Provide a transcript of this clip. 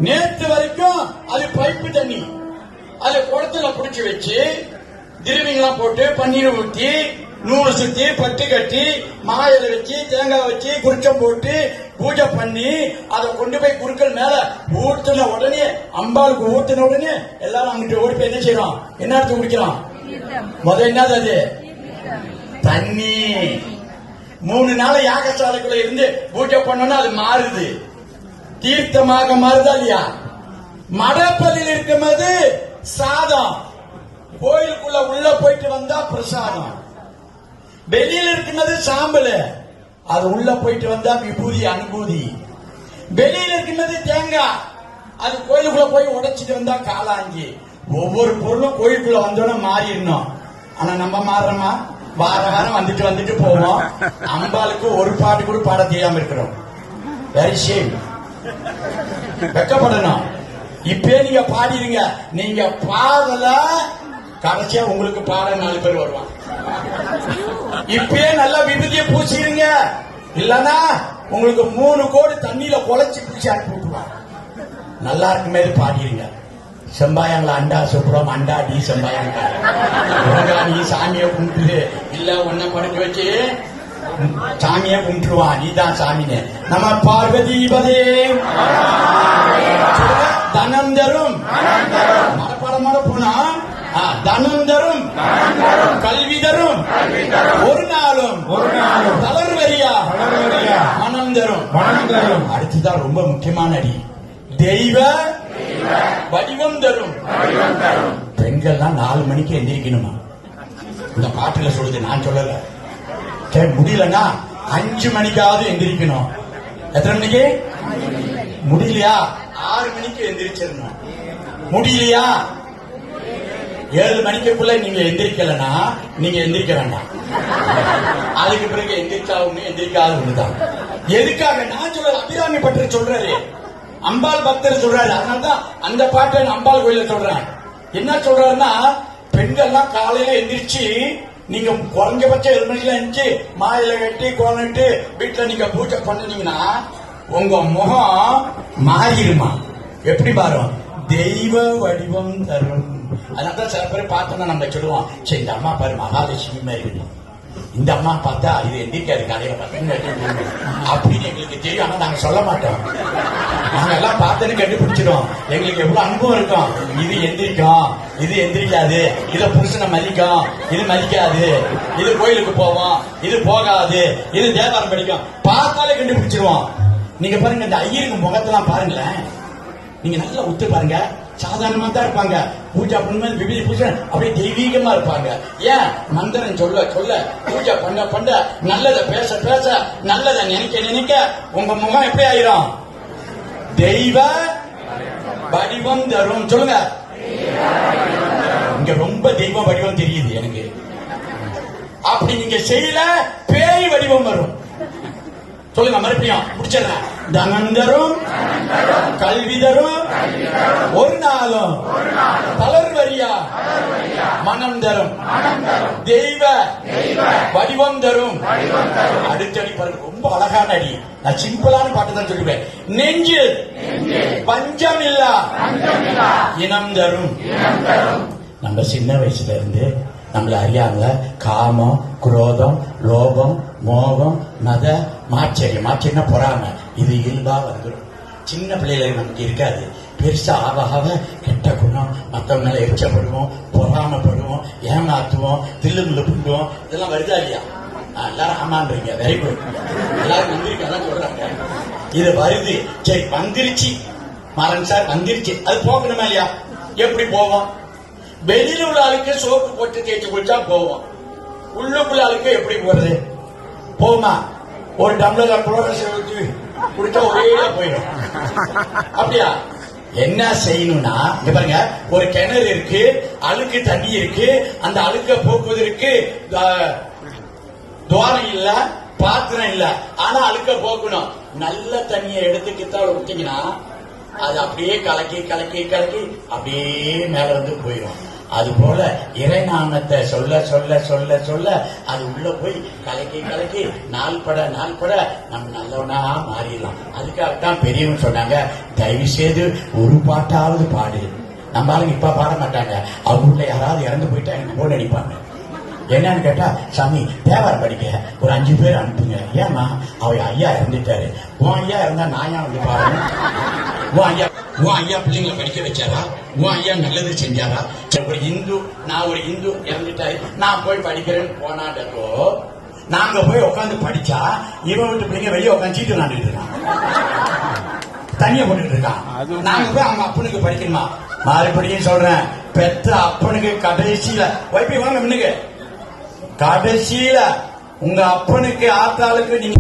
நேற்று வரைக்கும் அது பைப்பு தண்ணி. அது குளத்துல புடிச்சு வச்சு திருவிங்கெல்லாம் போட்டு பன்னீர் ஊற்றி நூறு சுத்தி பட்டு கட்டி மாயில வச்சு தேங்காய் வச்சு குருச்சம் போட்டு பூஜை பண்ணி அதை கொண்டு போய் குருக்கள் மேல ஊற்றின உடனே அம்பாளுக்கு ஊற்றின உடனே எல்லாரும் அங்கிட்டு ஓடி போய் என்ன செய்யறோம்? என்ன எடுத்து குடிக்கிறோம்? முதல் என்னது அது? தண்ணி. 3 நாள் யாகசாலைக்குள்ள இருந்து பூஜை பண்ணோம்னா அது மாறுது, தீர்த்தமாக மாறுதா இல்லையா? மடப்பள்ளியில் இருக்கும்போது சாதம், கோயிலுக்குள்ள உள்ள போயிட்டு வந்தா பிரசாதம். வெளியில இருக்கிறது சாம்பல், அது உள்ள போயிட்டு வந்தா விபூதி அனுபூதி. வெளியில இருக்கிறது தேங்காய், அது கோயிலுக்குள்ள போய் உடைச்சிட்டு வந்தா காலாஞ்சி. ஒவ்வொரு பொருளும் கோயிலுக்குள்ள வந்தோட மாறிடணும். ஆனா நம்ம மாறுறோமா? வார வாரம் வந்துட்டு போவோம். அம்பாளுக்கு ஒரு பாட்டு கூட பாட தெரியாம இருக்கிறோம். Very shame. வெக்கப்படணும். இப்பே நீங்க பாடிடுங்க. நீங்க பாடல, கடைசியா உங்களுக்கு பாட 4 பேர் வருவாங்க. இப்பயே நல்லா விபூதியை பூசிடுங்க, இல்லன்னா உங்களுக்கு 3 கோடி தண்ணியில குலைச்சு பூச்சி அனுப்பி விட்டுருவாங்க. நல்லா இருக்குமே பாடிடுங்க. செம்பாயங்கள அண்டா சுப்புறம் அண்டா டி செம்பாயங்க நீ சாமியை கும்பிட்டு இல்ல ஒன்ன படுக்க வச்சு சாமியை கும்பிட்டுருவான். நீதான் சாமின்னு. நம்ம பார்வதிபதே தனம் தரும் மனப்பாடமான போனா தனம் தரும் கல்வி தரும் ஒரு நாளும் தளர்வரியா மனம் தரும். அடுத்துதான் ரொம்ப முக்கியமான அடி, தெய்வ வடிவம் தரும். பெண்கள்லாம் 4 மணிக்கு எந்திரிக்கணுமா? இந்த பாட்டுல சொல்லுது, நான் சொல்லல. முடியலன்னா 5 மணிக்காவது எந்திரிக்கணும். எத்தனை மணிக்கு? முடியலையா 6 மணிக்கு எந்திரிச்சிடணும். முடியலையா 7 மணிக்குள்ள நீங்க எந்திரிக்கலன்னா நீங்க எந்திரிக்க வேண்டாம். அதுக்கு பிறகு எந்திரிச்சா ஒண்ணு எந்திரிக்காத ஒண்ணுதான். எதுக்காக நான் சொல்ற? அபிராமி பற்றி சொல்றாரு, அம்பாள் பக்தர் சொல்றாரு. அதனாலதான் அந்த பாட்டை அம்பாள் கோயில சொல்றேன். என்ன சொல்றாருன்னா, பெண்கள்லாம் காலையில எந்திரிச்சு நீங்க குறைஞ்சபட்சம் 7 மணிக்கு எந்திரிச்சு மாயில கட்டி கோணிட்டு வீட்டுல நீங்க பூஜை பண்ணீங்கன்னா உங்க முகம் மாறிடுமா? எப்படி மாறும்? தெய்வ வடிவம் தரும். அதனால சில பேர் பார்த்தோம்னா நம்ம சொல்லுவோம், சரி இந்த அம்மா பாரு மகாலட்சுமி மாதிரி, இந்த அம்மா பார்த்தா இது எந்திரிக்காது காலையில அப்படின்னு எங்களுக்கு தெரியும். ஆனா நாங்க சொல்ல மாட்டோம். நாங்க எல்லாம் பார்த்தேன்னு கண்டுபிடிச்சிடும். எங்களுக்கு எவ்வளவு அனுபவம் இருக்கும். இது எந்திரிக்கும், இது எந்திரிக்காது, இத புருஷனை மதிக்கும், இது மதிக்காது, இது கோயிலுக்கு போவோம், இது போகாது, இது தேவாரம் படிக்கும். பார்த்தாலே கண்டுபிடிச்சிருவோம். நீங்க பாருங்க, இந்த ஐயருக்கு முகத்தெல்லாம் பாருங்களேன், நீங்க நல்லா உத்து பாருங்க, சாதாரணமா தான் இருப்பாங்க. பூஜை பண்ணும்போது விபதி பூஜை அப்படியே தெய்வீகமா இருப்பாங்க. ஏன்? மந்திரம் சொல்ல சொல்ல பூஜை பண்ண பண்ண நல்லத பேச பேச நல்லத நினைக்க நினைக்க உங்க முகம் எப்படி ஆயிரும்? தெய்வ வடிவம் தரும். சொல்லுங்க. இங்க ரொம்ப தெய்வ வடிவம் தெரியுது எனக்கு. அப்படி நீங்க செய்யல பேய் வடிவம் வரும். சொல்லுங்க மறுபடியும் முடிச்சிடறேன். தனம் தரும் கல்வி தரும் ஒரு நாளும் தளர்வரியா மனம் தரும் தெய்வ வடிவம் தரும். அடுத்தடி பாருங்க, ரொம்ப அழகான அடி. நான் சிம்பிளான பாட்டு தான் சொல்லுவேன். நெஞ்சு பஞ்சம் இல்ல இனம் தரும். நம்ம சின்ன வயசுல இருந்து நம்மள அறியாமல காமம், குரோதம், லோபம், மோகம், மத மாச்சரியம், மாச்சரியம் பொறாமை, இது இயல்பா வந்துடும். சின்ன பிள்ளைல நமக்கு இருக்காது. பெருசா ஆக கெட்ட குணம், மத்தவங்க மேல எரிச்சப்படுவோம், பொறாமப்படுவோம், ஏமாத்துவோம், தில்லுமுள்ளு பண்ணுவோம். இதெல்லாம் வருதா இல்லையா? எல்லாரும் ஆமான்றீங்க. Very good. எல்லாரும் வந்திருக்கதான் சொல்றாங்க. இது வருது. சரி வந்துருச்சு மாறன் சார், வந்துருச்சு. அது போகணுமா இல்லையா? எப்படி போவோம்? வெளியில உள்ள ஆளுக்கு சோப்பு போட்டு தேய்ச்சி குடிச்சா போவோம். உள்ளுக்குள்ள ஆளுக்கு எப்படி போறது? போமா? ஒரு டம்ளர் குடிச்சா ஒரே போயிடும். அப்படியா? என்ன செய்யணும்னா, இங்க பாருங்க, ஒரு கிணறு இருக்கு, அழுக்கு தண்ணி இருக்கு, அந்த அழுக்க போக்குவதற்கு துவாரம் இல்ல, பாத்திரம் இல்ல, ஆனா அழுக்க போக்கணும். நல்ல தண்ணியை எடுத்து கித்தால விட்டீங்கன்னா அது அப்படியே கலக்கி கலக்கி கலக்கி அப்படியே மேல வந்து போயிடும். அது போல இறைநாமத்தை சொல்ல சொல்ல சொல்ல சொல்ல அது உள்ள போய் கலக்கி கலக்கி நாள் பட நம்ம நல்லவனா மாறிடலாம். அதுக்காகத்தான் பெரியவங்க சொன்னாங்க, தயவு செய்து ஒரு பாட்டாவது பாடு. நம்ம ஆளுங்க இப்ப பாட மாட்டாங்க. அவங்க யாராவது இறந்து போயிட்டா எனக்கு போன் அடிப்பாங்க. என்னன்னு கேட்டா, சாமி தேவாரம் படிக்க ஒரு 5 பேர் அனுப்புங்க. ஏமா அவ ஐயா இறந்துட்டாரு, உன் ஐயா இருந்தா நான் ஏன் வந்து பாருங்க? உன் ஐயா பிள்ளைங்களை படிக்க வச்சாரா? உன் ஐயா நல்லது செஞ்சாரா? ஒரு இந்து, நான் ஒரு இந்து இறந்துட்டாரு, நான் போய் படிக்கிறேன்னு போனாண்டோ நாங்க போய் உட்காந்து படிச்சா இவன் வீட்டு பிள்ளைங்க வெளியே உட்காந்து சீட்டு விளாண்டுட்டு இருக்கான், தனியா போட்டுட்டு இருக்கான். நாங்க போய் அவங்க அப்பனுக்கு படிக்கணுமா? மறுபடியும் சொல்றேன், பெத்த அப்பனுக்கு கடைசியில வைப்பி வாங்க முன்னுக்கு, கடைசியில உங்க அப்பனுக்கு ஆத்தாளுக்கு நீங்க